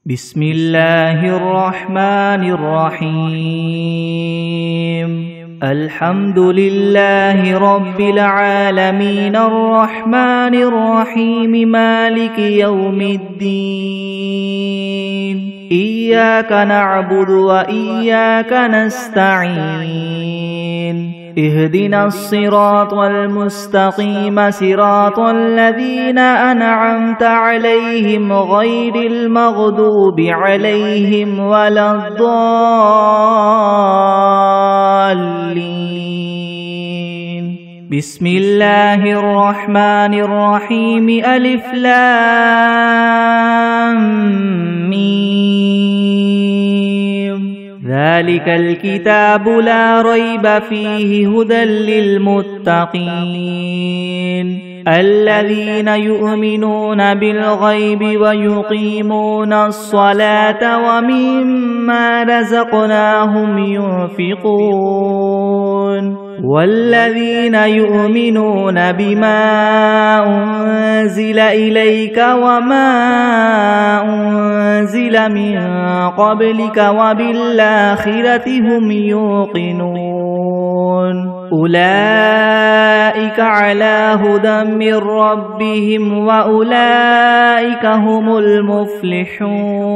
بسم الله الرحمن الرحيم الحمد لله رب العالمين الرحمن الرحيم مالك يوم الدين إياك نعبد وإياك نستعين اهدنا الصراط المستقيم صراط الذين أنعمت عليهم غير المغضوب عليهم ولا الضالين بسم الله الرحمن الرحيم ألف لام ميم ذلك الكتاب لا ريب فيه هدى للمتقين الذين يؤمنون بالغيب ويقيمون الصلاة ومما رزقناهم ينفقون والذين يؤمنون بما أنزل إليك وما أنزل من قبلك وبالآخرة هم يوقنون أولئك على هدى من ربهم وأولئك هم المفلحون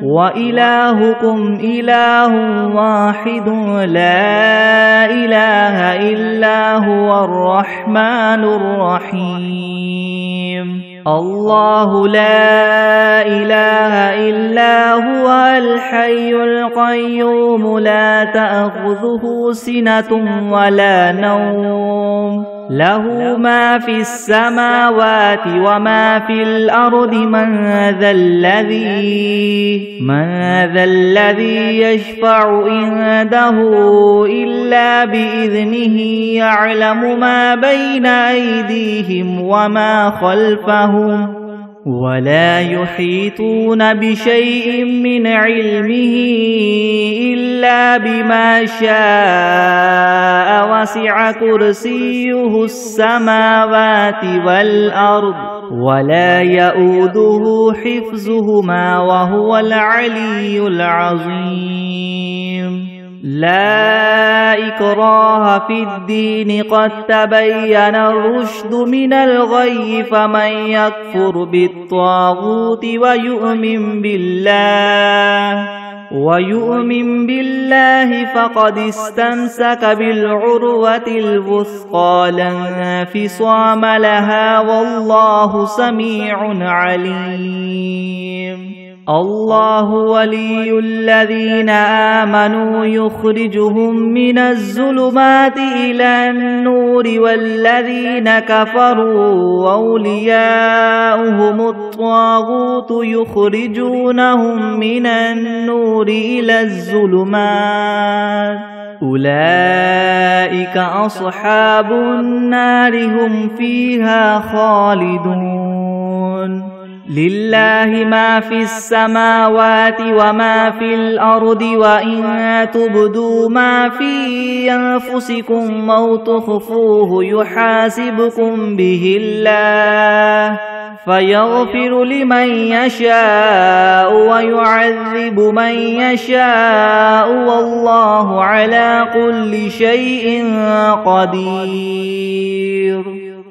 وإلهكم إله واحد لا إله إلا هو الرحمن الرحيم الله لا إله إلا هو الحي القيوم لا تأخذه سنة ولا نوم له ما في السماوات وما في الأرض من ذا الذي يشفع عنده إلا بإذنه يعلم ما بين أيديهم وما خلفهم ولا يحيطون بشيء من علمه إلا بما شاء وسع كرسيه السماوات والأرض ولا يؤوده حفظهما وهو العلي العظيم لا إكراه في الدين قد تبين الرشد من الغي فمن يكفر بالطاغوت ويؤمن بالله فقد استمسك بالعروة الوثقى لا انفصام لها والله سميع عليم الله ولي الذين آمنوا يخرجهم من الظلمات إلى النور والذين كفروا أولياؤهم الطاغوت يخرجونهم من النور إلى الظلمات أولئك أصحاب النار هم فيها خالدون لله ما في السماوات وما في الأرض وإن تبدوا ما في أنفسكم أو تخفوه يحاسبكم به الله فيغفر لمن يشاء ويعذب من يشاء والله على كل شيء قدير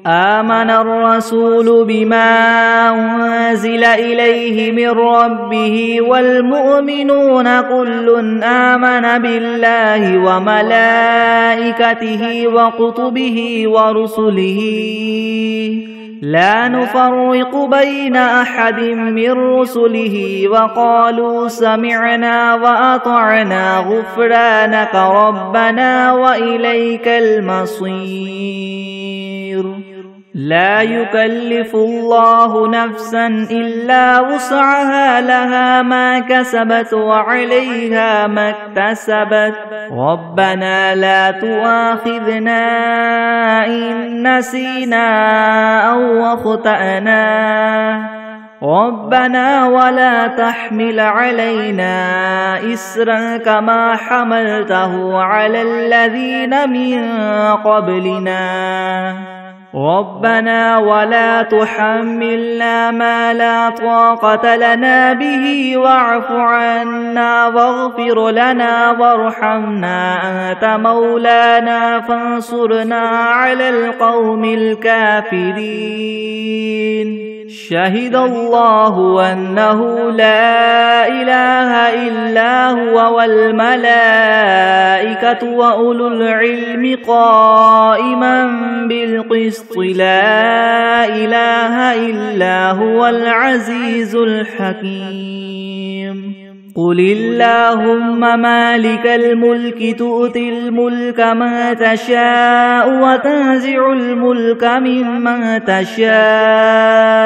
آمن الرسول بما أنزل إليه من ربه والمؤمنون كل آمن بالله وملائكته وكتبه ورسله لا نفرق بين أحد من رسله وقالوا سمعنا وأطعنا غفرانك ربنا وإليك المصير لا يكلف الله نفسا إلا وسعها لها ما كسبت وعليها ما اكتسبت ربنا لا تؤاخذنا إن نسينا أو أخطأنا ربنا ولا تحمل علينا إسرا كما حملته على الذين من قبلنا ربنا ولا تحملنا ما لا طاقة لنا به واعف عنا واغفر لنا وارحمنا أنت مولانا فانصرنا على القوم الكافرين شهد الله أنه لا إله إلا هو والملائكة وأولو العلم قائما بالقسط لا إله إلا هو العزيز الحكيم قل اللهم مالك الملك تؤتي الملك من تشاء وتنزع الملك ممن تشاء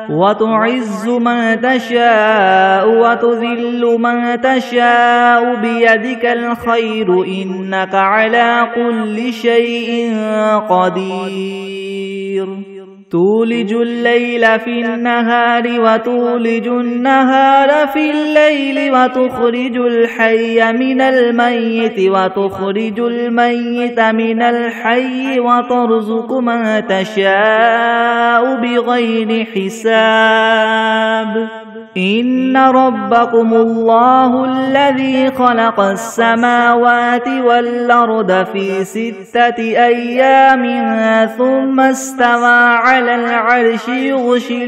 وتعز من تشاء وتذل من تشاء بيدك الخير إنك على كل شيء قدير تولج الليل في النهار وتولج النهار في الليل وتخرج الحي من الميت وتخرج الميت من الحي وترزق من تشاء بغير حساب إن ربكم الله الذي خلق السماوات والأرض في 6 أيام ثم استوى على العرش يغشي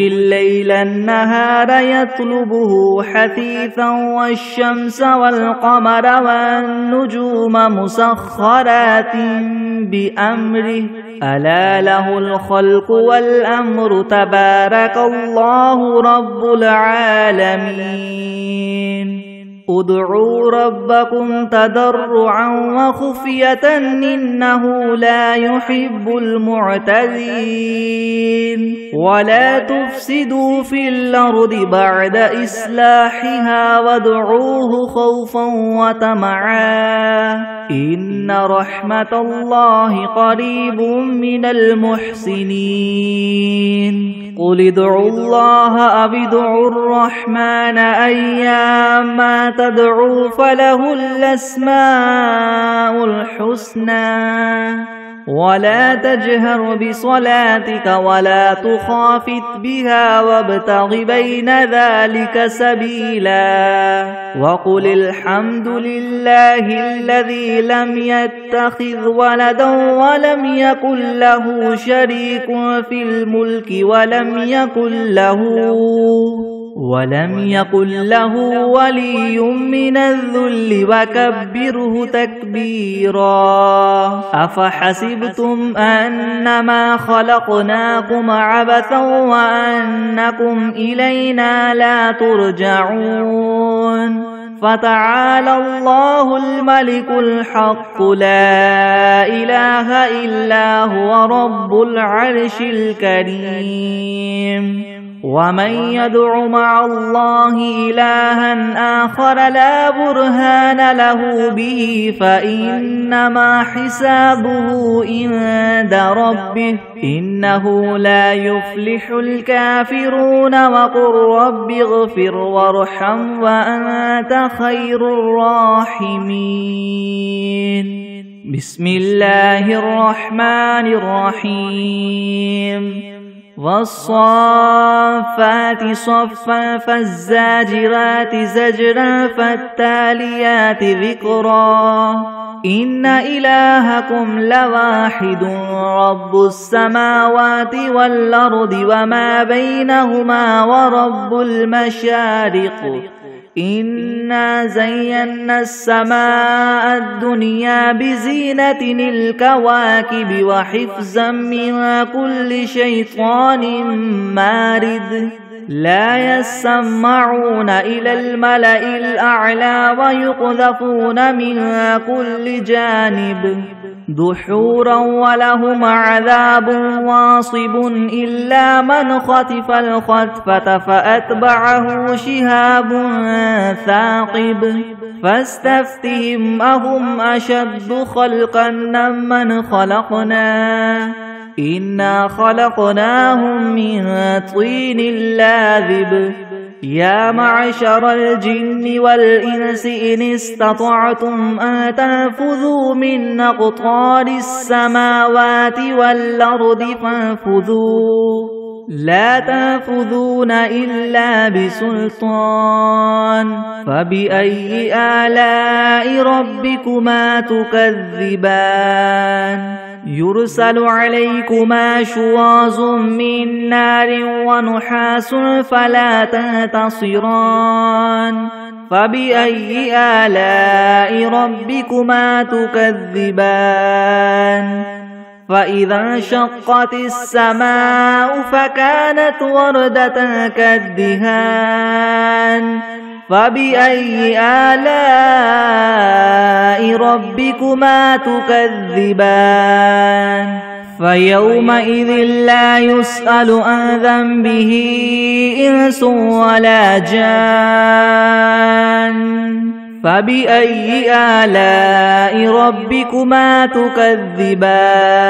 الليل النهار يطلبه حثيثا والشمس والقمر والنجوم مسخرات بأمره ألا له الخلق والأمر تبارك الله رب العالمين ادعوا ربكم تضرعا وخفية إنه لا يحب المعتدين ولا تفسدوا في الأرض بعد إصلاحها وادعوه خوفا وطمعا إن رحمة الله قريب من المحسنين قل ادعوا الله أو ادعوا الرحمن أيما تدعوا فله الأسماء الحسنى ولا تجهر بصلاتك ولا تخافت بها وابتغ بين ذلك سبيلا وقل الحمد لله الذي لم يتخذ ولدا ولم يكن له شريك في الملك ولم يكن له ولي من الذل وكبره تكبيرا أفحسبتم أنما خلقناكم عبثا وأنكم إلينا لا ترجعون فتعالى الله الملك الحق لا إله إلا هو رب العرش الكريم ومن يدع مع الله إلها آخر لا برهان له به فإنما حسابه عند ربه إنه لا يفلح الكافرون وقل رب اغفر وارحم وأنت خير الراحمين بسم الله الرحمن الرحيم والصافات صفا فالزاجرات زجرا فالتاليات ذكرا إن إلهكم لواحد رب السماوات والأرض وما بينهما ورب المشارق إنا زينا السماء الدنيا بزينة الكواكب وحفظا من كل شيطان مارد لا يسمعون إلى الملأ الأعلى ويقذفون من كل جانب دحورا ولهم عذاب واصب إلا من خطف الخطفة فأتبعه شهاب ثاقب فاستفتهم أهم أشد خلقا ممن خلقنا إنا خلقناهم من طين لاذب يا معشر الجن والإنس إن استطعتم أن تنفذوا من أقطار السماوات والأرض فانفذوا لا تنفذون إلا بسلطان فبأي آلاء ربكما تكذبان يرسل عليكما شواظ من نار ونحاس فلا تنتصران فبأي آلاء ربكما تكذبان فإذا انشقت السماء فكانت وردة كالدهان فبأي آلاء ربكما تكذبان فيومئذ لا يسأل عن ذنبه إنس ولا جان فبأي آلاء ربكما تكذبان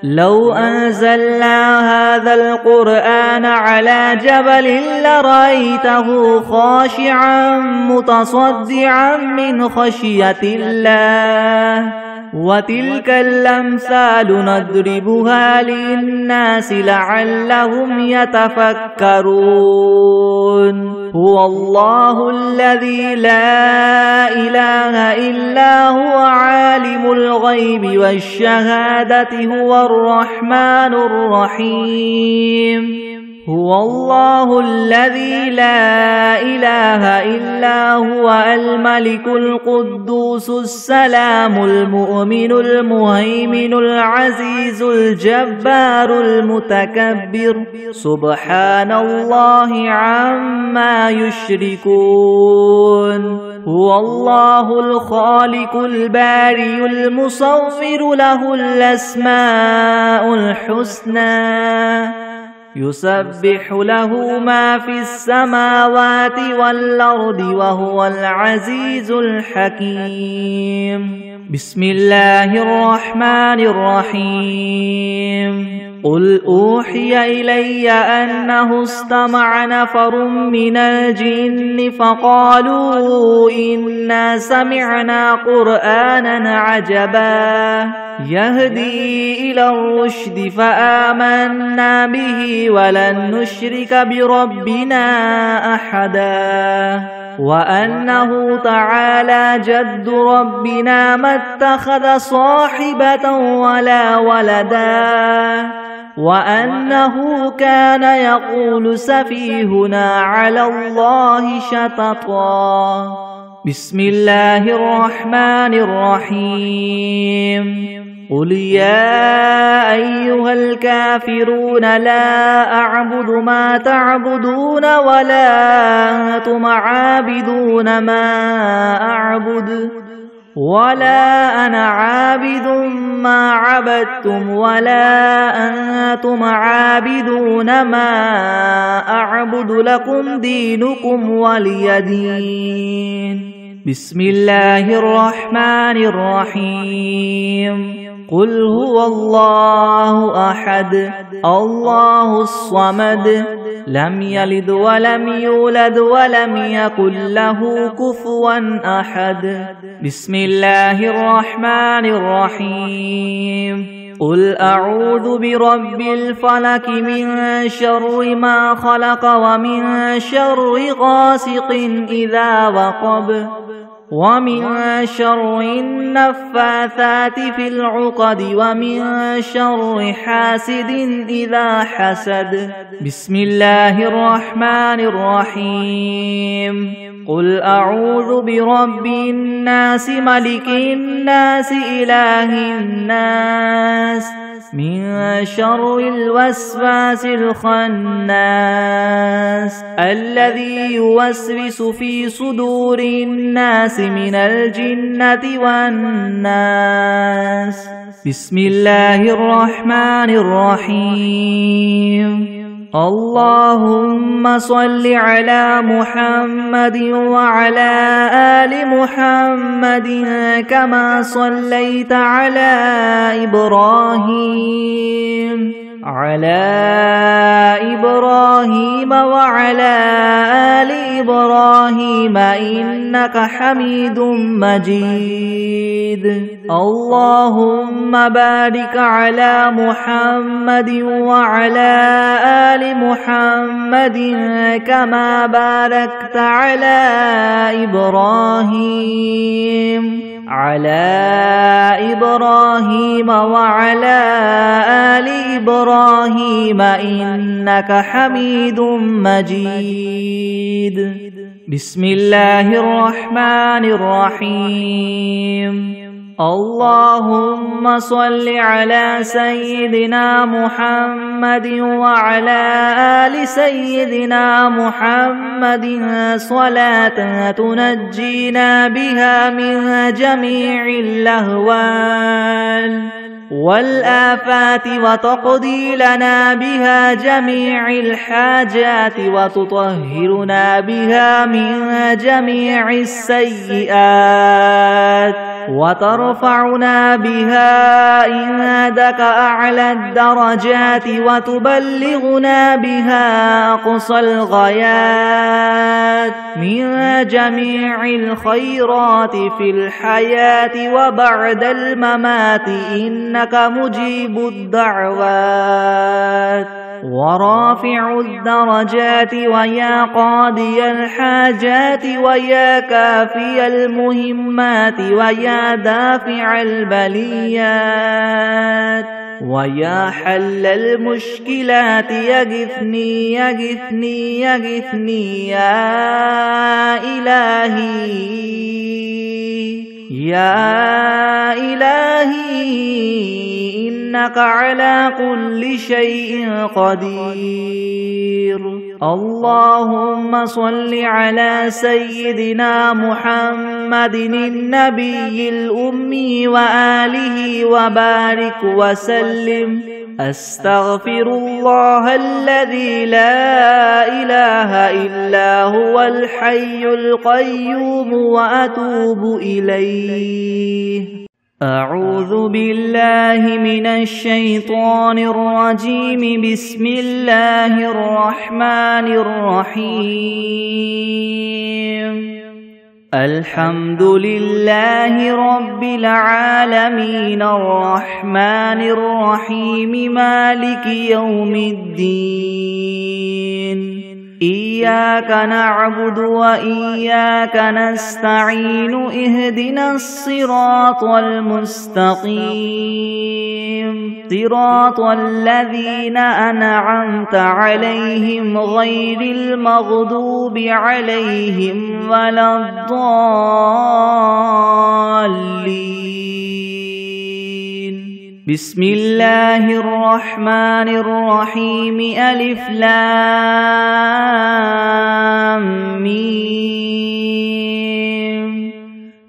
لو أنزلنا هذا القرآن على جبل لرأيته خاشعا متصدعا من خشية الله وتلك الأمثال نضربها للناس لعلهم يتفكرون هو الله الذي لا إله إلا هو عالم الغيب والشهادة هو الرحمن الرحيم هو الله الذي لا إله إلا هو الملك القدوس السلام المؤمن المهيمن العزيز الجبار المتكبر سبحان الله عما يشركون هو الله الخالق البارئ المصور له الأسماء الحسنى يسبح له ما في السماوات والأرض وهو العزيز الحكيم بسم الله الرحمن الرحيم قل أوحي إلي أنه استمع نفر من الجن فقالوا إنا سمعنا قرآنا عجبا يهدي إلى الرشد فآمنا به ولن نشرك بربنا أحدا وأنه تعالى جد ربنا ما اتخذ صاحبة ولا ولدا وأنه كان يقول سفيهنا على الله شططا بسم الله الرحمن الرحيم قل يا أيها الكافرون لا أعبد ما تعبدون ولا أنتم عابدون ما أعبد ولا أنا عابد ما عبدتم ولا أنتم عابدون ما أعبد لكم دينكم ولي دين بسم الله الرحمن الرحيم قل هو الله أحد الله الصمد لم يلد ولم يولد ولم يكن له كفوا أحد بسم الله الرحمن الرحيم قل أعوذ برب الفلك من شر ما خلق ومن شر غاسق إذا وقب ومن شر النفاثات في العقد ومن شر حاسد إذا حسد بسم الله الرحمن الرحيم قل أعوذ برب الناس ملك الناس إله الناس من شر الوسواس الخناس الذي يوسوس في صدور الناس من الجنة والناس بسم الله الرحمن الرحيم اللهم صل على محمد وعلى آل محمد كما صليت على إبراهيم إبراهيم وعلى آل إبراهيم إنك حميد مجيد. اللهم بارك على محمد وعلى آل محمد كما باركت على إبراهيم وعلى آل إبراهيم إنك حميد مجيد. بسم الله الرحمن الرحيم. اللهم صل على سيدنا محمد وعلى آل سيدنا محمد صلاة تنجينا بها من جميع الأهوال والآفات وتقضي لنا بها جميع الحاجات وتطهرنا بها من جميع السيئات وترفعنا بها عندك أعلى الدرجات وتبلغنا بها أقصى الغايات من جميع الخيرات في الحياة وبعد الممات إنك مجيب الدعوات ورافع الدرجات ويا قاضي الحاجات ويا كافي المهمات ويا دافع البليات ويا حل المشكلات يغثني يغثني يغثني يا إلهي إنك على كل شيء قدير. اللهم صل على سيدنا محمد النبي الأمي وآله وبارك وسلم. أستغفر الله الذي لا إله إلا هو الحي القيوم وأتوب إليه. أعوذ بالله من الشيطان الرجيم. بسم الله الرحمن الرحيم. الحمد لله رب العالمين الرحمن الرحيم مالك يوم الدين. إياك نعبد وإياك نستعين. اهدنا الصراط المستقيم صراط الذين أنعمت عليهم غير المغضوب عليهم ولا الضالين. بسم الله الرحمن الرحيم. ألف لام ميم.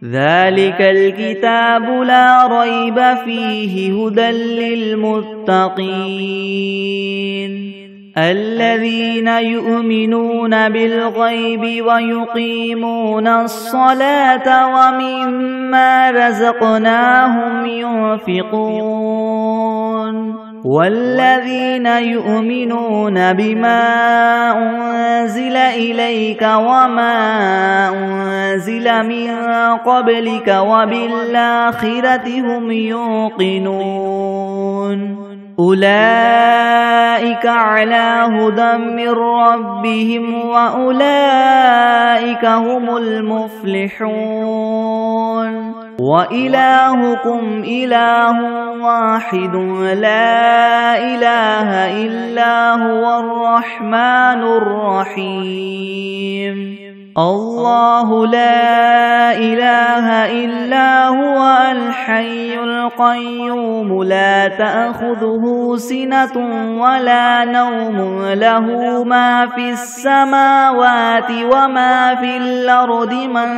ذلك الكتاب لا ريب فيه هدى للمتقين الذين يؤمنون بالغيب ويقيمون الصلاة ومما رزقناهم ينفقون والذين يؤمنون بما أنزل إليك وما أنزل من قبلك وبالآخرة هم يوقنون أولئك على هدى من ربهم وأولئك هم المفلحون. وإلهكم إله واحد لا إله إلا هو الرحمن الرحيم. الله لا إله إلا هو الحي القيوم لا تأخذه سنة ولا نوم له ما في السماوات وما في الأرض من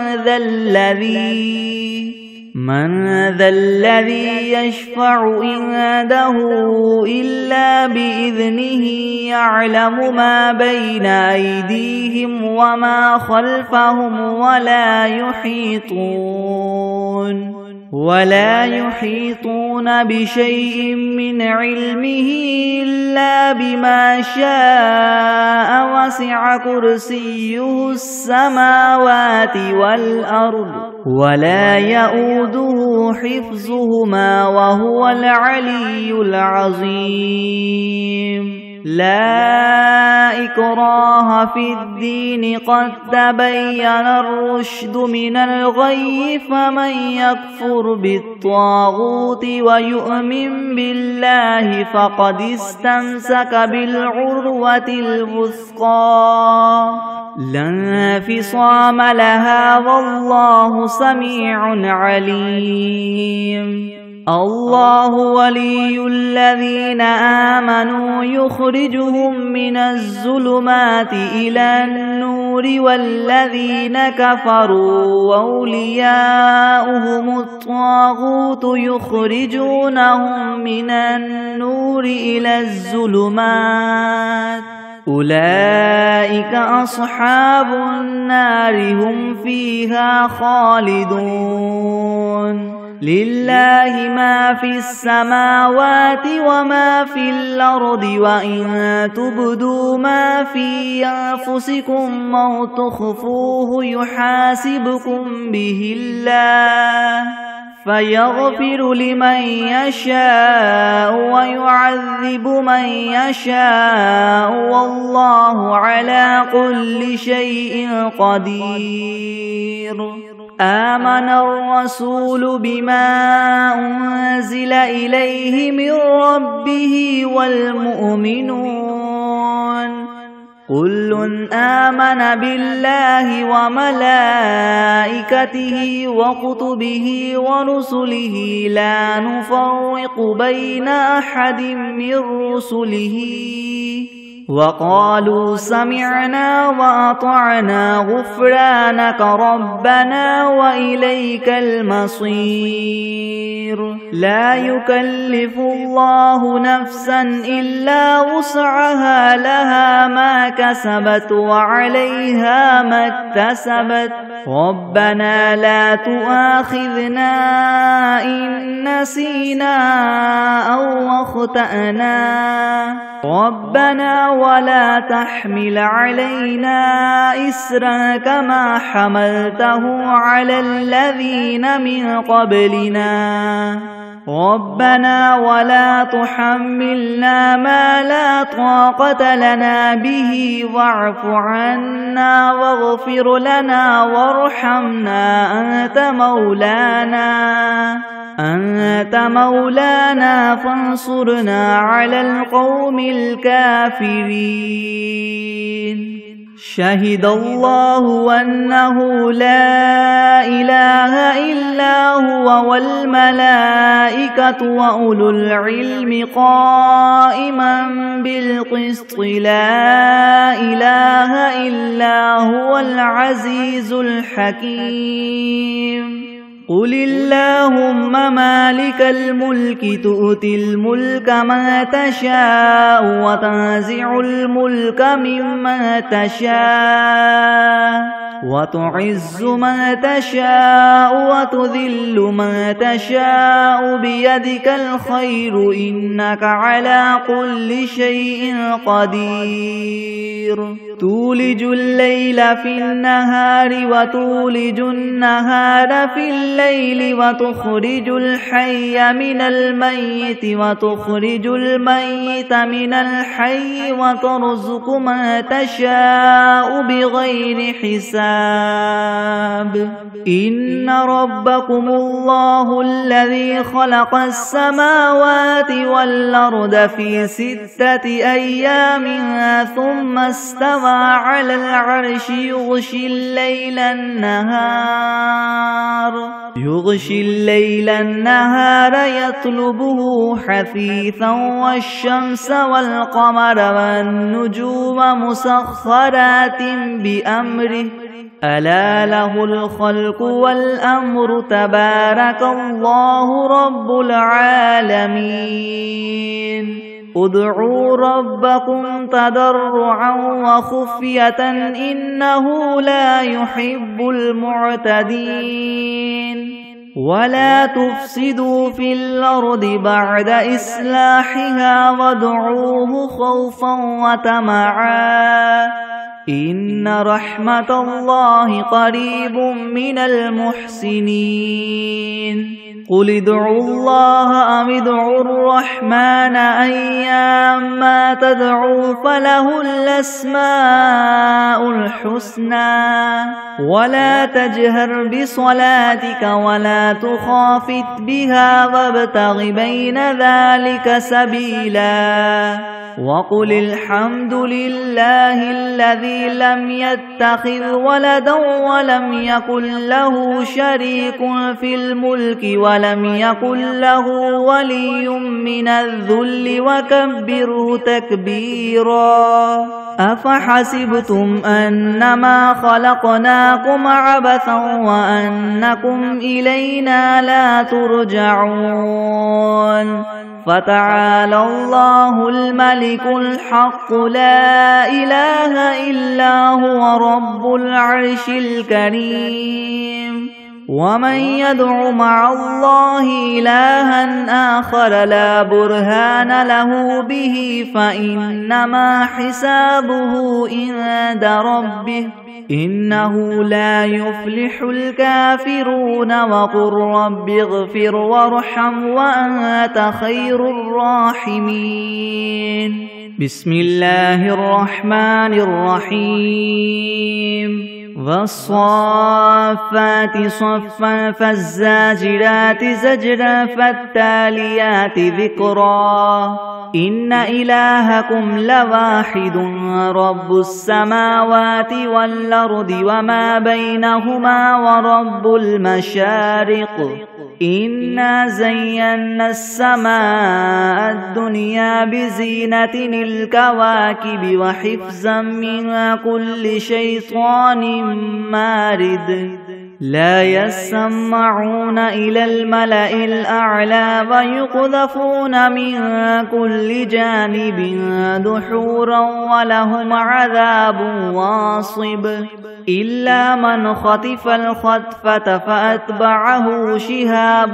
ذا الذي يشفع عنده إلا بإذنه يعلم ما بين أيديهم وما خلفهم ولا يحيطون ولا يحيطون بشيء من علمه إلا بما شاء وسع كرسيه السماوات والأرض ولا يؤوده حفظهما وهو العلي العظيم لا إكراه في الدين قد تبين الرشد من الغي فمن يكفر بالطاغوت ويؤمن بالله فقد استمسك بالعروة الوثقى لا انفصام لها والله سميع عليم الله ولي الذين آمنوا يخرجهم من الظلمات إلى النور والذين كفروا وأولياؤهم الطاغوت يخرجونهم من النور إلى الظلمات أولئك أصحاب النار هم فيها خالدون لله ما في السماوات وما في الأرض وإن تبدوا ما في أنفسكم أو تخفوه يحاسبكم به الله فيغفر لمن يشاء ويعذب من يشاء والله على كل شيء قدير آمن الرسول بما أنزل إليه من ربه والمؤمنون كل آمن بالله وملائكته وكتبه ورسله لا نفرق بين أحد من رسله وقالوا سمعنا وأطعنا غفرانك ربنا وإليك المصير لا يكلف الله نفسا إلا وسعها لها ما كسبت وعليها ما اكتسبت ربنا لا تؤاخذنا إن نسينا أو أخطأنا ربنا ولا تحمل علينا إسرا كما حملته على الذين من قبلنا ربنا ولا تحملنا ما لا طاقة لنا به واعف عنا واغفر لنا وارحمنا أنت مولانا فانصرنا على القوم الكافرين شهد الله أنه لا إله إلا هو والملائكة وأولو العلم قائما بالقسط لا إله إلا هو العزيز الحكيم قل اللهم مالك الملك تؤتي الملك من تشاء وتنزع الملك ممن تشاء وتعز من تشاء وتذل من تشاء بيدك الخير إنك على كل شيء قدير تولج الليل في النهار وتولج النهار في الليل وتخرج الحي من الميت وتخرج الميت من الحي وترزق من تشاء بغير حساب إن ربكم الله الذي خلق السماوات والأرض في 6 أيام ثم استوى على العرش يغشي الليل النهار يطلبه حثيثا والشمس والقمر والنجوم مسخرات بأمره ألا له الخلق والأمر تبارك الله رب العالمين ادعوا ربكم تضرعا وخفية إنه لا يحب المعتدين ولا تفسدوا في الأرض بعد إصلاحها وادعوه خوفا وطمعا إن رحمة الله قريب من المحسنين قل ادعوا الله أم ادعوا الرحمن أيما تدعوا فله الأسماء الحسنى ولا تجهر بصلاتك ولا تخافت بها وابتغ بين ذلك سبيلا وقل الحمد لله الذي لم يتخذ ولدا ولم يكن له شريك في الملك ولم يكن له ولي من الذل وكبره تكبيرا أفحسبتم أنما خلقناكم عبثا وأنكم إلينا لا ترجعون فتعالى الله الملك الحق لا إله إلا هو رب العرش الكريم ومن يدع مع الله إلها آخر لا برهان له به فإنما حسابه عند ربه إنه لا يفلح الكافرون وقل رب اغفر وارحم وأنت خير الراحمين بسم الله الرحمن الرحيم والصافات صفا فالزاجرات زجرا فالتاليات ذكرا إن إلهكم لواحد رب السماوات والأرض وما بينهما ورب المشارق إنا زينا السماء الدنيا بزينة الكواكب وحفظا من كل شيطان مارد لا يسمعون إلى الملأ الأعلى ويقذفون من كل جانب دحورا ولهم عذاب واصب إلا من خطف الخطفة فأتبعه شهاب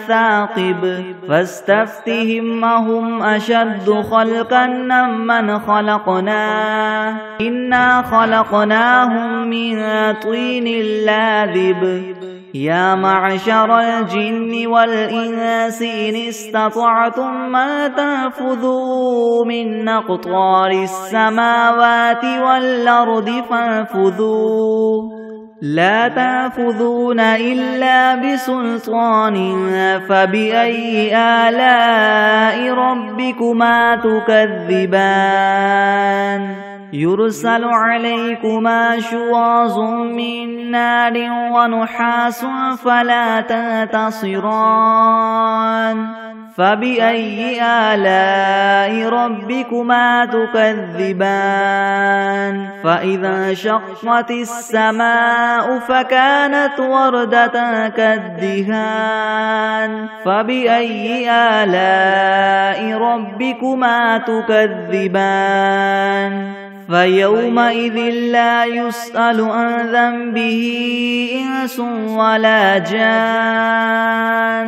ثاقب فاستفتهم أهم أشد خلقا من خلقنا إنا خلقناهم من طين لاذب يا معشر الجن والإنس إن استطعتم ما تنفذوا من أقطار السماوات والأرض فانفذوا لا تنفذون إلا بسلطان فبأي آلاء ربكما تكذبان يرسل عليكما شواظ من نار ونحاس فلا تنتصران فبأي آلاء ربكما تكذبان فإذا انشقت السماء فكانت وردة كالدهان فبأي آلاء ربكما تكذبان فيومئذ لا يسأل عن ذنبه إنس ولا جان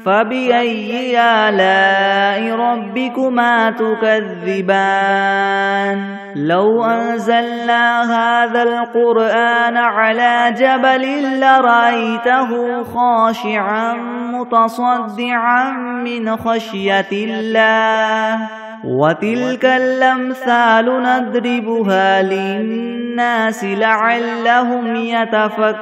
فبأي آلاء ربكما تكذبان لو أنزلنا هذا القرآن على جبل لرأيته خاشعا متصدعا من خشية الله وتلك الأمثال نضربها للناس لعلهم يتفكرون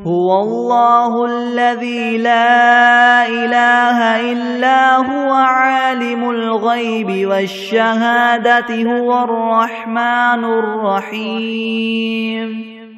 هو الله الذي لا إله إلا هو عالم الغيب والشهادة هو الرحمن الرحيم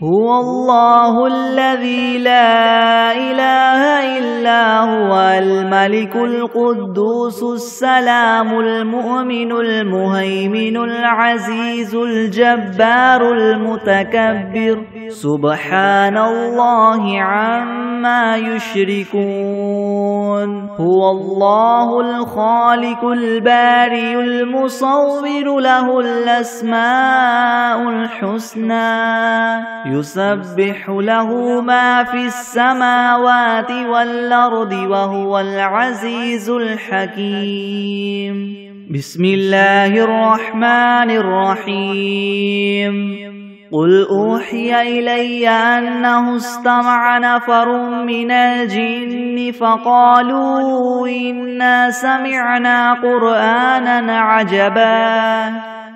هو الله الذي لا إله إلا هو الملك القدوس السلام المؤمن المهيمن العزيز الجبار المتكبر سبحان الله عما عما يشركون هو الله الخالق البارئ المصور له الأسماء الحسنى يسبح له ما في السماوات والأرض وهو العزيز الحكيم بسم الله الرحمن الرحيم قل أوحي إلي أنه استمع نفر من الجن فقالوا إنا سمعنا قرآنا عجبا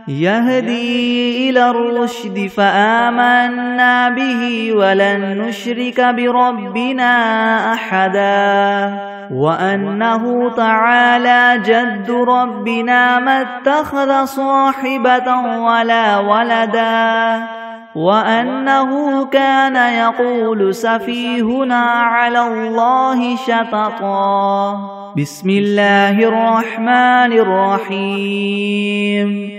يهدي إلى الرشد فآمنا به ولن نشرك بربنا أحدا وأنه تعالى جد ربنا ما اتخذ صاحبة ولا ولدا وأنه كان يقول سفيهنا على الله شططا بسم الله الرحمن الرحيم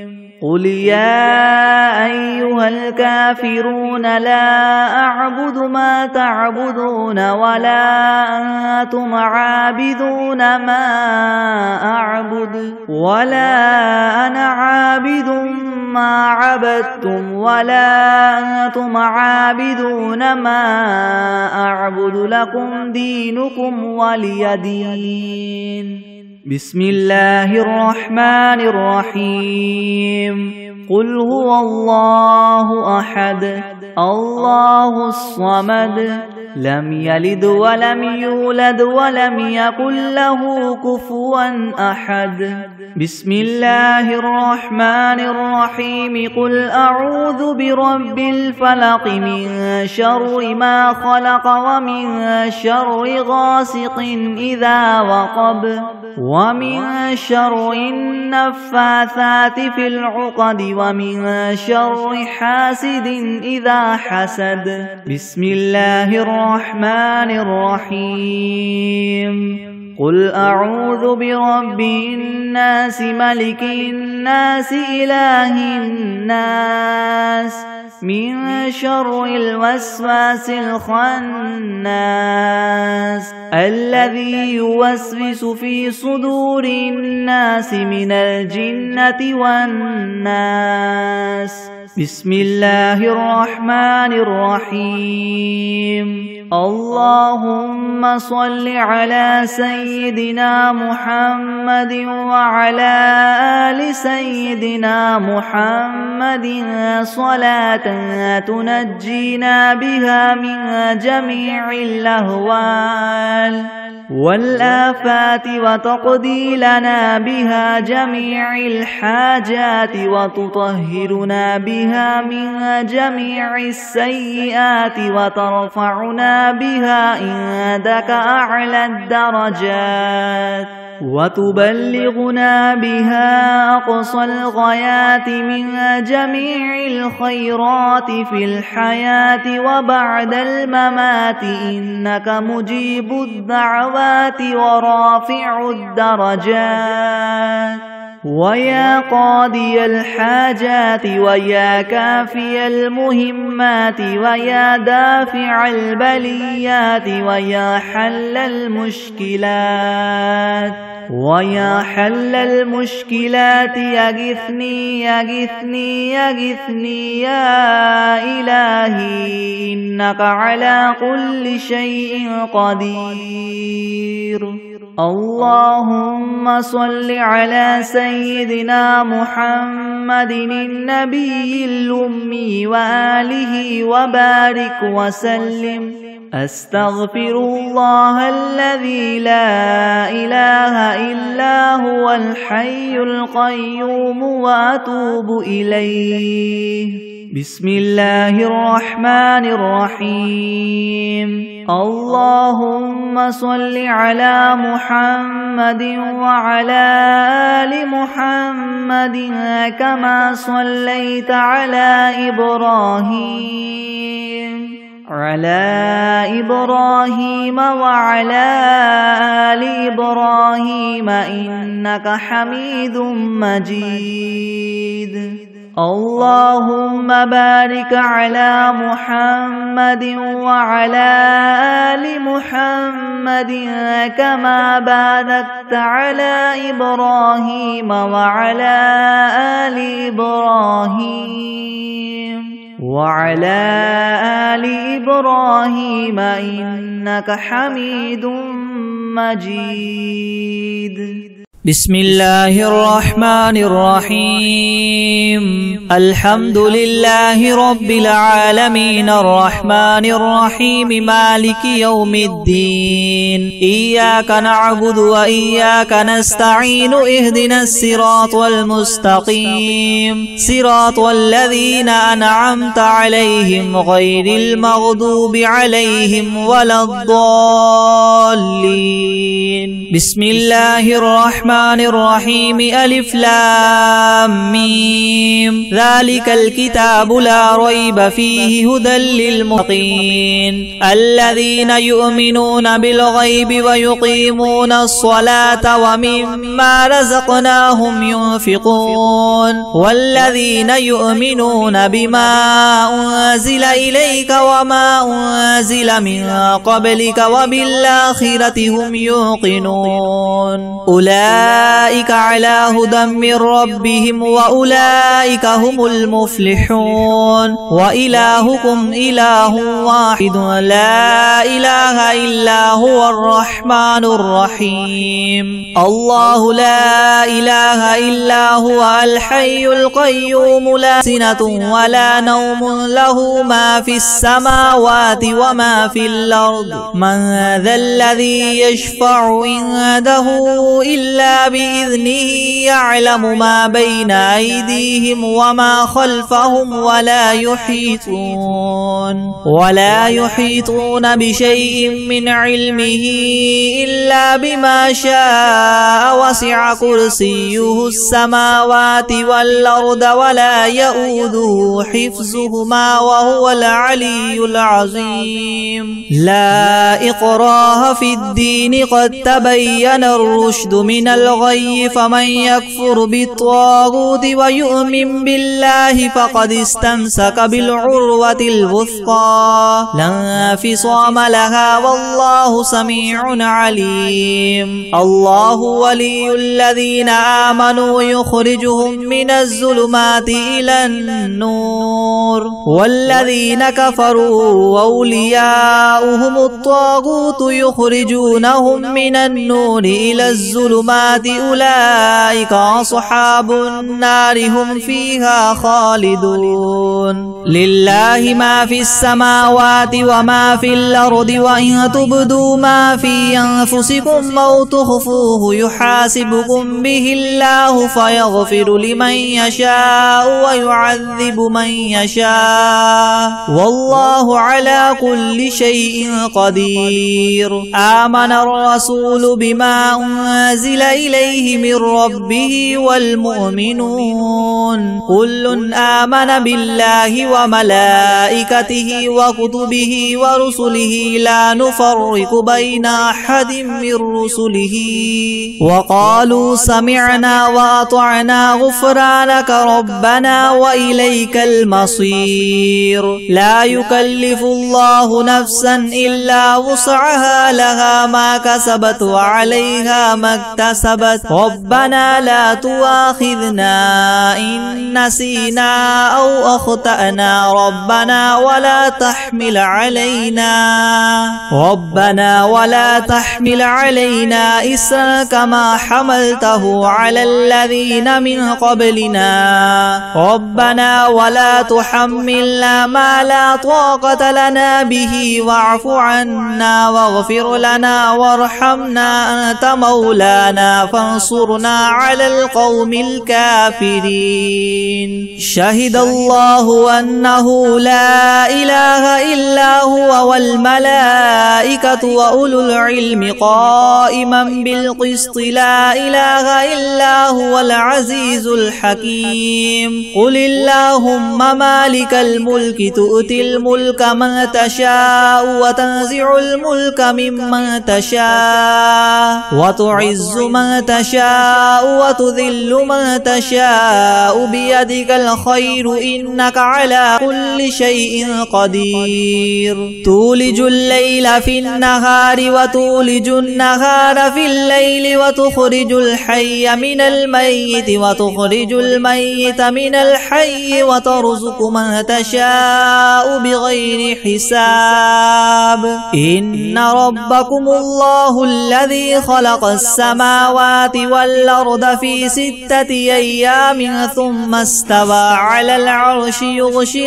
قل يا أيها الكافرون لا أعبد ما تعبدون ولا أنتم عابدون ما أعبد ولا أنا عابد ما عبدتم ولا أنتم عابدون ما أعبد لكم دينكم ولي دين بسم الله الرحمن الرحيم قل هو الله أحد الله الصمد لم يلد ولم يولد ولم يكن له كفوا أحد بسم الله الرحمن الرحيم قل أعوذ برب الفلق من شر ما خلق ومن شر غاسق إذا وقب ومن شر النفاثات في العقد ومن شر حاسد إذا حسد بسم الله الرحمن الرحيم قل أعوذ برب الناس ملك الناس إله الناس من شر الوسواس الخناس الذي يوسوس في صدور الناس من الجنة والناس بسم الله الرحمن الرحيم اللهم صل على سيدنا محمد وعلى آل سيدنا محمد صلاة تنجينا بها من جميع الأهوال والآفات وتقضي لنا بها جميع الحاجات وتطهرنا بها من جميع السيئات وترفعنا بها عندك أعلى الدرجات وتبلغنا بها أقصى الغايات من جميع الخيرات في الحياة وبعد الممات إنك مجيب الدعوات ورافع الدرجات ويا قاضي الحاجات ويا كافي المهمات ويا دافع البليات ويا حل المشكلات ويا حل المشكلات يغثني يغثني يغثني يا إلهي إنك على كل شيء قدير اللهم صل على سيدنا محمد النبي الأمي وآله وبارك وسلم أستغفر الله الذي لا إله إلا هو الحي القيوم وأتوب إليه بسم الله الرحمن الرحيم اللهم صل على محمد وعلى آل محمد كما صليت على إبراهيم وعلى آل إبراهيم إنك حميد مجيد اللهم بارك على محمد وعلى آل محمد كما باركت على إبراهيم وعلى آل إبراهيم إنك حميد مجيد. بسم الله الرحمن الرحيم. الحمد لله رب العالمين الرحمن الرحيم مالك يوم الدين. إياك نعبد وإياك نستعين. اهدنا الصراط المستقيم صراط الذين أنعمت عليهم غير المغضوب عليهم ولا الضالين. بسم الله الرحمن الرحيم. ألف لام ميم. ذلك الكتاب لا ريب فيه هدى للمتقين الذين يؤمنون بالغيب ويقيمون الصلاة ومما رزقناهم ينفقون والذين يؤمنون بما أنزل إليك وما أنزل من قبلك وبالآخرة هم يوقنون أولئك على هدى من ربهم وأولئك هم المفلحون. وإلهكم إله واحد لا إله إلا هو الرحمن الرحيم. الله لا إله إلا هو الحي القيوم لا سنة ولا نوم له ما في السماوات وما في الأرض. من ذا الذي يشفع عنده إلا بإذنه يعلم ما بين أيديهم وما خلفهم ولا يحيطون بشيء من علمه إلا بما شاء. وسع كرسيه السماوات والأرض ولا يؤوده حفظهما وهو العلي العظيم. لا إكراه في الدين قد تبين الرشد من الغي فمن يكفر بالطاغوت ويؤمن بالله فقد استمسك بالعروة الوثقى لا انفصام لها والله سميع عليم. الله ولي الذين آمنوا يخرجهم من الظلمات إلى النور والذين كفروا أولياؤهم الطاغوت يخرجونهم من النور إلى الظلمات أولئك أصحاب النار هم فيها خالدون. لله ما في السماوات وما في الأرض وإن تبدوا ما في أنفسكم أو تخفوه يحاسبكم به الله فيغفر لمن يشاء ويعذب من يشاء والله على كل شيء قدير. آمن الرسول بما أنزل إليه من ربه والمؤمنون كل آمن بالله وملائكته وكتبه ورسله لا نفرق بين أحد من رسله وقالوا سمعنا وأطعنا غفرانك ربنا وإليك المصير. لا يكلف الله نفسا إلا وسعها لها ما كسبت وعليها ما اكتسبت ربنا لا تؤاخذنا إن نسينا أو أخطأنا ربنا ولا تحمل علينا إسرا كما حملته على الذين من قبلنا ربنا ولا تحملنا ما لا طاقة لنا به واعف عنا واغفر لنا وارحمنا أنت مولانا فانصرنا على القوم الكافرين. شهد الله أنه لا إله إلا هو والملائكة وأولو العلم قائما بالقسط لا إله إلا هو العزيز الحكيم. قل اللهم مالك الملك تؤتي الملك من تشاء وتنزع الملك ممن تشاء وتعز من من تشاء وتذل من تشاء بيدك الخير إنك على كل شيء قدير تولج الليل في النهار وتولج النهار في الليل وتخرج الحي من الميت وتخرج الميت من الحي وترزق من تشاء بغير حساب إن ربكم الله الذي خلق السماوات والأرض في 6 أيام ثم استوى على العرش يغشي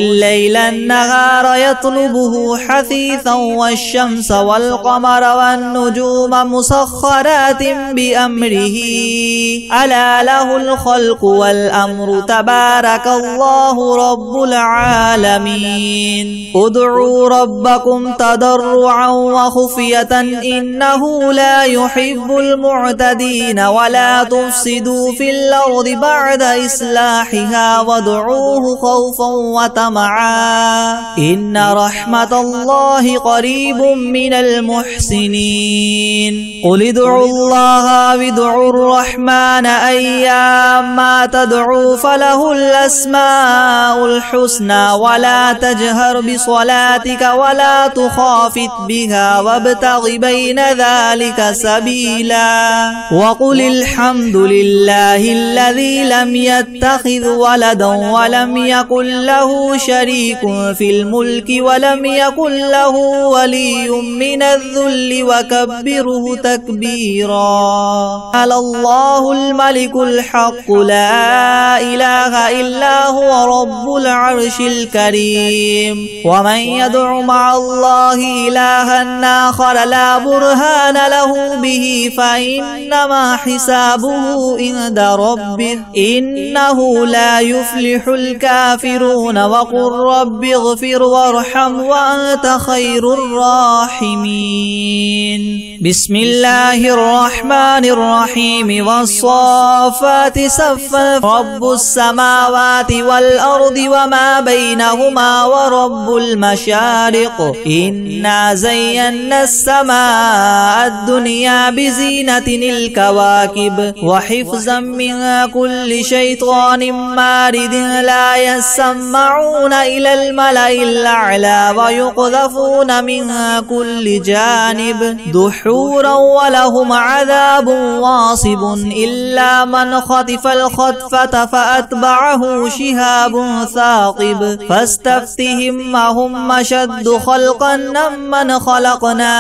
الليل النهار يطلبه حثيثا والشمس والقمر والنجوم مسخرات بأمره ألا له الخلق والأمر تبارك الله رب العالمين ادعوا ربكم تضرعا وخفية إنه لا يحب المعتدين ولا تفسدوا في الأرض بعد إصلاحها وادعوه خوفا وطمعا إن رحمة الله قريب من المحسنين قل ادعوا الله وادعوا الرحمن أيما تدعوا فله الأسماء الحسنى ولا تجهر بصلاتك ولا تخافت بها وابتغ بين ذلك سبيلا وقل الحمد لله الذي لم يتخذ ولدا ولم يكن له شريك في الملك ولم يكن له ولي من الذل وكبره تكبيرا على الله الملك الحق لا إله إلا هو رب العرش الكريم ومن يدع مع الله إلها آخر لا برهان له به فإنما حسابه عند ربه إنه لا يفلح الكافرون وقل رب اغفر وارحم وأنت خير الراحمين بسم الله الرحمن الرحيم والصافات صفا رب السماوات والأرض وما بينهما ورب المشارق إنا زينا السماء الدنيا بزينة الكواكب وحفظا من كل شيطان مارد لا يسمعون إلى الملأ الأعلى ويقذفون من كل جانب دحورا ولهم عذاب واصب إلا من خطف الخطفة فأتبعه شهاب ثاقب فاستفتهم هم أشد خلقا ممن خلقنا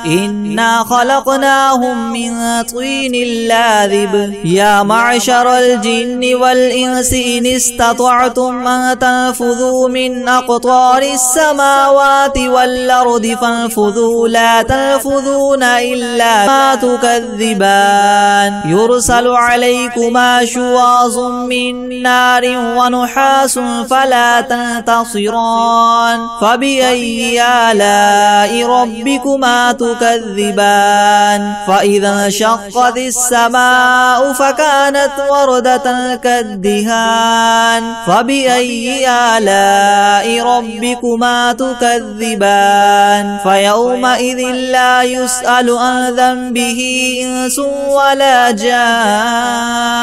إنا خلقناهم من طين لاذب يا معشر الجن والإنس إن استطعتم أن تنفذوا من أقطار السماوات والأرض فانفذوا لا تنفذون إلا ما تكذبان يرسل عليكما شواظ من نار ونحاس فلا تنتصران فبأي آلاء ربكما تكذبان فإذا انشقت السماء فكانت وردة كالدهان فبأي آلاء ربكما تكذبان فيومئذ لا يسأل عن ذنبه إنس ولا جان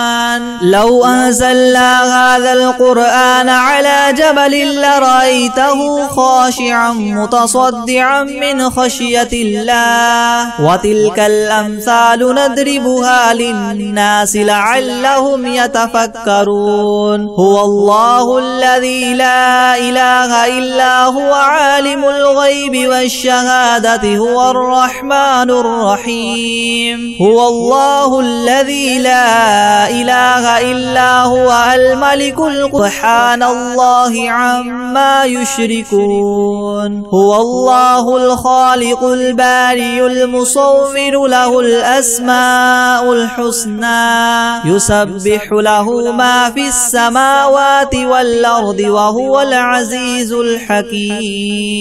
لو أنزلنا هذا القرآن على جبل لرأيته خاشعا متصدعا من خشية الله وتلك الأمثال نضربها للناس لعلهم يتفكرون هو الله الذي لا إله إلا هو عالم الغيب والشهادة هو الرحمن الرحيم هو الله الذي لا إله إلا هو الملك سبحان الله عما يشركون هو الله الخالق البارئ المصور له الأسماء الحسنى يسبح له ما في السماوات والأرض وهو العزيز الحكيم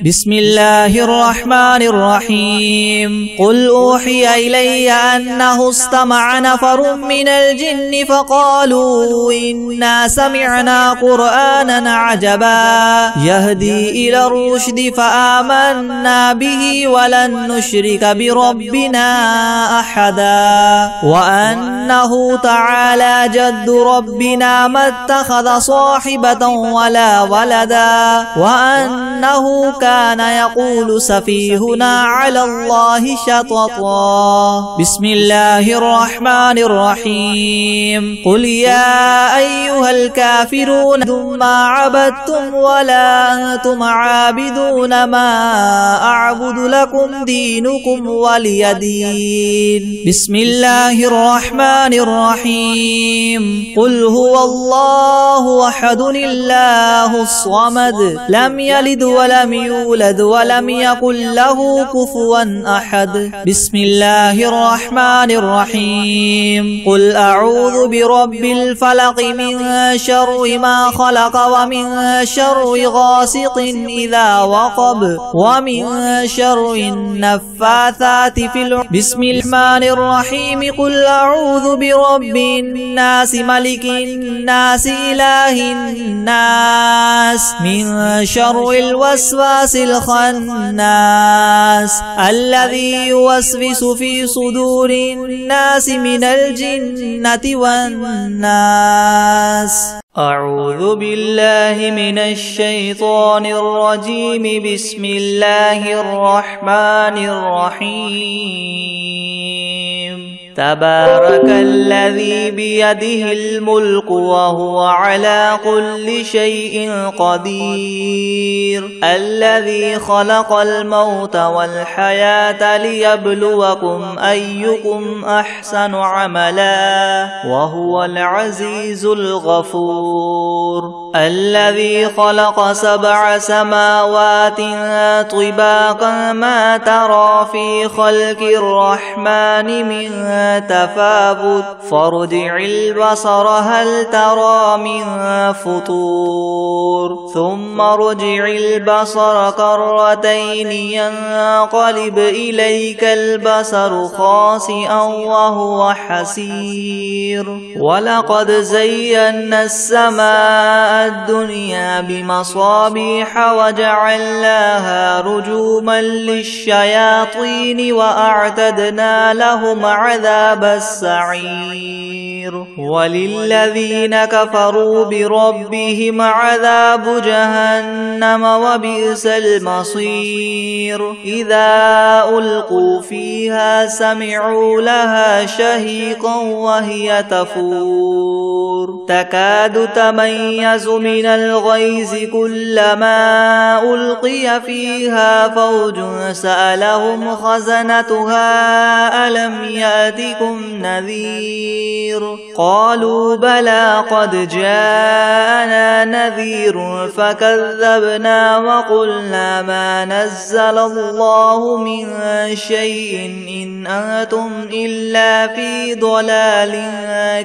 بسم الله الرحمن الرحيم قل أوحي إلي أنه استمع نفر من الجن فقالوا إنا سمعنا قرآنا عجبا يهدي إلى الرشد فآمنا به به ولن نشرك بربنا أحدا وأنه تعالى جد ربنا ما اتخذ صاحبة ولا ولدا وأنه كان يقول سفيهنا على الله شططا. بسم الله الرحمن الرحيم. قل يا أيها الكافرون ما عبدتم ولا أنتم عابدون ما أعبد لكم دينكم ولي دين. بسم الله الرحمن الرحيم. قل هو الله أحد الله الصمد لم يلد ولم يولد ولم يكن له كفوا أحد. بسم الله الرحمن الرحيم. قل أعوذ برب الفلق من شر ما خلق ومن شر غاسق إذا وقب ومن شر النفاثات في العقد. بسم الله الرحمن الرحيم. قل أعوذ برب الناس ملك الناس إله الناس من شر الوسواس الخناس الذي يوسوس في صدور الناس من الجنة والناس. أعوذ بالله من الشيطان الرجيم. بسم الله الرحمن الرحيم. تبارك الذي بيده الملك وهو على كل شيء قدير الذي خلق الموت والحياة ليبلوكم أيكم أحسن عملا وهو العزيز الغفور الذي خلق 7 سماوات طباقا ما ترى في خلق الرحمن من تفاوت فارجع البصر هل ترى من فطور ثم ارجع البصر كرتين ينقلب إليك البصر خاسئا وهو حسير ولقد زينا السماء الدنيا بمصابيح وجعلناها رجوما للشياطين وأعتدنا لهم عذاب السعير وللذين كفروا بربهم عذاب جهنم وبئس المصير إذا ألقوا فيها سمعوا لها شهيقا وهي تفور تكاد تميز من الغيظ كلما ألقي فيها فوج سألهم خزنتها ألم يأتكم نذير قالوا بلى قد جاءنا نذير فكذبنا وقلنا ما نزل الله من شيء إن أنتم إلا في ضلال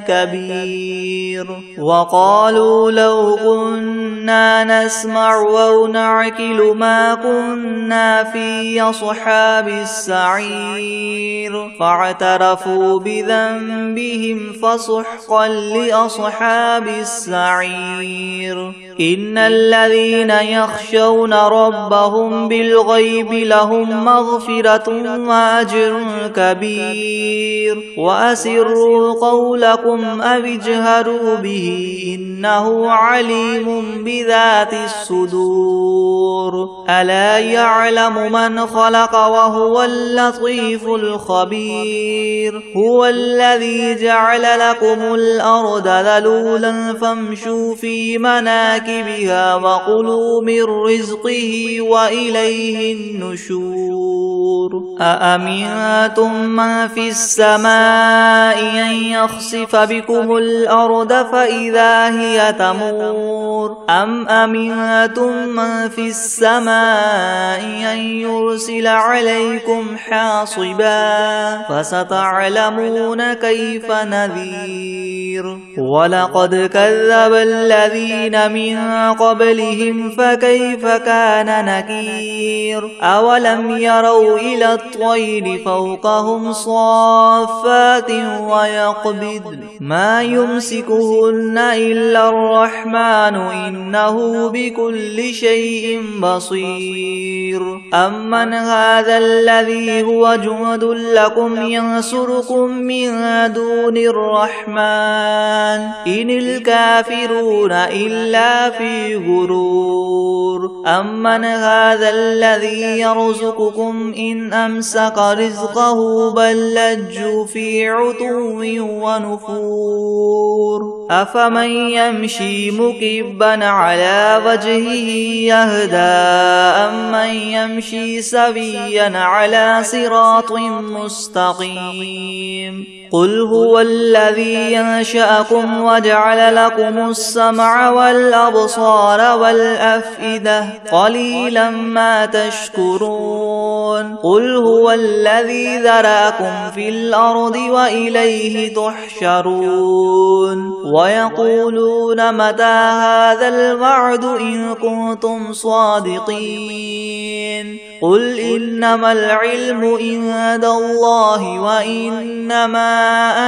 كبير وقالوا لو كنا نسمع أو نعقل ما كنا في أصحاب السعير فاعترفوا بذنبهم فسحقا لأصحاب السعير إن الذين يخشون ربهم بالغيب لهم مغفرة وأجر كبير وأسروا قولكم أو اجهروا به إنه عليم بذات الصدور ألا يعلم من خلق وهو اللطيف الخبير هو الذي جعل لكم الأرض ذلولا فامشوا في مناكبها وكلوا من رزقه وإليه النشور أأمنتم من في السماء أن يخسف بكم الأرض فإذا هي تمور أم أمنتم من في السماء أن يرسل عليكم حاصبا فستعلمون كيف نذير ولقد كذب الذين من قبلهم فكيف كان نكير أولم يروا إلى الطير فوقهم صافات ويقبضن ما يمسكهن إلا الرحمن إنه بكل شيء بصير أمن هذا الذي هو جند لكم ينصركم من دون الرحمن إن الكافرون إلا في غرور أمن هذا الذي يرزقكم إن أمسك رزقه بل لجوا في عتو ونفور أفمن يمشي مكبا على وجهه يهدى أمن يمشي سويا على صراط مستقيم قل هو الذي ينشأكم وجعل لكم السمع والأبصار والأفئدة قليلا ما تشكرون قل هو الذي ذراكم في الأرض وإليه تحشرون ويقولون متى هذا الوعد إن كنتم صادقين قل إنما العلم عند الله وإنما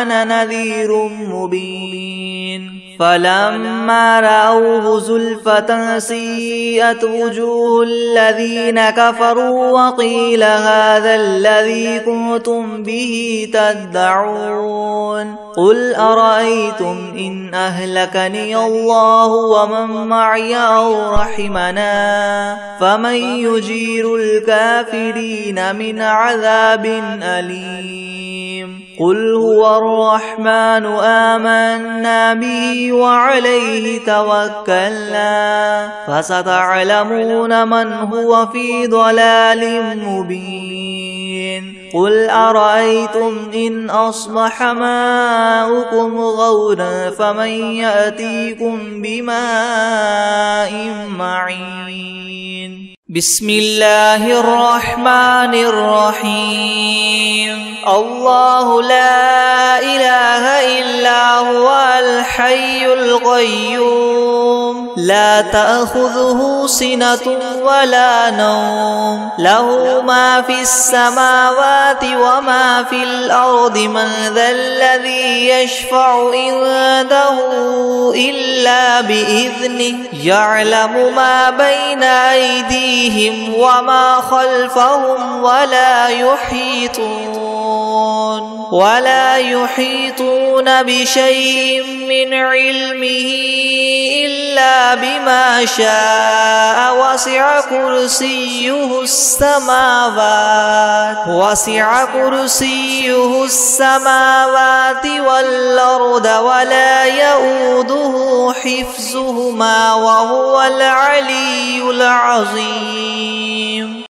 أنا نذير مبين فلما رأوه زلفة سيئت وجوه الذين كفروا وقيل هذا الذي كنتم به تدعون قل أرأيتم إن أهلكني الله ومن معي أو رحمنا فمن يجير الكافرين من عذاب أليم قل هو الرحمن آمنا به وعليه توكلنا فستعلمون من هو في ضلال مبين قل أرأيتم إن أصبح ماؤكم غورا فمن يأتيكم بماء معين بسم الله الرحمن الرحيم الله لا إله إلا هو الحي القيوم لا تأخذه سنة ولا نوم له ما في السماوات وما في الأرض من ذا الذي يشفع عنده إلا بإذنه يعلم ما بين أيديهم وما خلفهم ولا يحيطون بشيء من علمه إلا بما شاء وسع كرسيه السماوات والأرض ولا يؤوده حفظهما وهو العلي العظيم